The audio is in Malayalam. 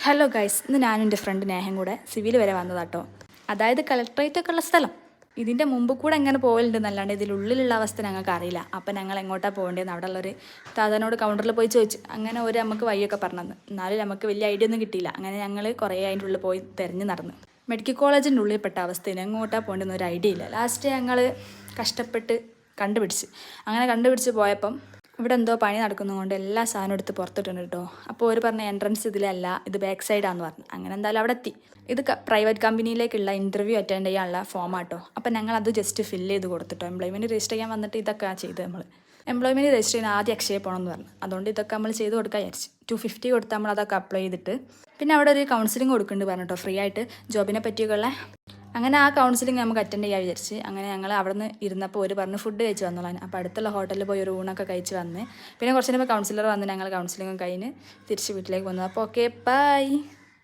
ഹലോ ഗൈസ്, ഇന്ന് ഞാനും എൻ്റെ ഫ്രണ്ട് നേഹയും കൂടെ സിവിൽ വരെ വന്നതാട്ടോ. അതായത് കളക്ട്രേറ്റ് ഉള്ള സ്ഥലം. ഇതിൻ്റെ മുമ്പ് കൂടെ എങ്ങനെ പോകലുണ്ടെന്നല്ലാണ്ട് ഇതിലുള്ളിലുള്ള അവസ്ഥ ഞങ്ങൾക്ക് അറിയില്ല. അപ്പം ഞങ്ങൾ എങ്ങോട്ടാണ് പോകേണ്ടതെന്ന് അവിടെ ഉള്ളൊരു താതനോട് കൗണ്ടറിൽ പോയി ചോദിച്ചു. അങ്ങനെ ഒരു നമുക്ക് വഴിയൊക്കെ പറഞ്ഞത്. എന്നാലും നമുക്ക് വലിയ ഐഡിയ ഒന്നും കിട്ടിയില്ല. അങ്ങനെ ഞങ്ങൾ കുറേ അതിൻ്റെ ഉള്ളിൽ പോയി തിരഞ്ഞ് നടന്നു. മെഡിക്കൽ കോളേജിൻ്റെ ഉള്ളിൽപ്പെട്ട അവസ്ഥയിൽ എങ്ങോട്ടാണ് പോകേണ്ടതെന്ന് ഒരു ഐഡിയ ഇല്ല. ലാസ്റ്റ് ഞങ്ങൾ കഷ്ടപ്പെട്ട് കണ്ടുപിടിച്ച്. അങ്ങനെ കണ്ടുപിടിച്ച് പോയപ്പം ഇവിടെ എന്തോ പണി നടക്കുന്നതുകൊണ്ട് എല്ലാ സാധനവും എടുത്ത് പുറത്തിട്ടുണ്ട് കേട്ടോ. അപ്പോൾ ഒരു പറഞ്ഞ എൻട്രൻസ് ഇതിലല്ല, ഇത് ബാക്ക് സൈഡാന്ന് പറഞ്ഞു. അങ്ങനെ എന്തായാലും അവിടെ എത്തി. ഇത് പ്രൈവറ്റ് കമ്പനിയിലേക്കുള്ള ഇൻ്റർവ്യൂ അറ്റൻഡ് ചെയ്യാനുള്ള ഫോമാട്ടോ. അപ്പം ഞങ്ങൾ അത് ജസ്റ്റ് ഫില്ല് ചെയ്ത് കൊടുത്തിട്ടോ. എംപ്ലോയ്മെൻറ്റ് രജിസ്റ്റർ ചെയ്യാൻ വന്നിട്ട് ഇതൊക്കെ ചെയ്ത് നമ്മൾ എംപ്ലോയ്മെൻറ്റ് രജിസ്റ്റർ ചെയ്യാൻ ആദ്യം അക്ഷയ പോകണമെന്ന് പറഞ്ഞു. അതുകൊണ്ട് ഇതൊക്കെ നമ്മൾ ചെയ്ത് കൊടുക്കാൻ വിചാരിച്ചു. 250 കൊടുത്ത് നമ്മൾ അതൊക്കെ അപ്ലൈ ചെയ്തിട്ട് പിന്നെ അവിടെ ഒരു കൗൺസിലിംഗ് കൊടുക്കുന്നുണ്ട് പറഞ്ഞിട്ടോ, ഫ്രീ ആയിട്ട് ജോബിനെ പറ്റിയൊക്കെയുള്ള. അങ്ങനെ ആ കൗൺസിലിംഗ് നമുക്ക് അറ്റൻഡ് ചെയ്യാൻ വിചാരിച്ച്. അങ്ങനെ ഞങ്ങൾ അവിടെ നിന്ന് ഇരുന്നപ്പോൾ ഒരു പറഞ്ഞ് ഫുഡ് കഴിച്ച് വന്നോളാൻ. അപ്പോൾ അടുത്തുള്ള ഹോട്ടലിൽ പോയി ഒരു ഊണൊക്കെ കഴിച്ച് വന്ന് പിന്നെ കുറച്ച് നേരം കൗൺസിലർ വന്ന് ഞങ്ങൾ കൗൺസിലിംഗ് കഴിഞ്ഞ് തിരിച്ച് വീട്ടിലേക്ക് വന്നു. അപ്പോൾ ഓക്കെ, ബൈ.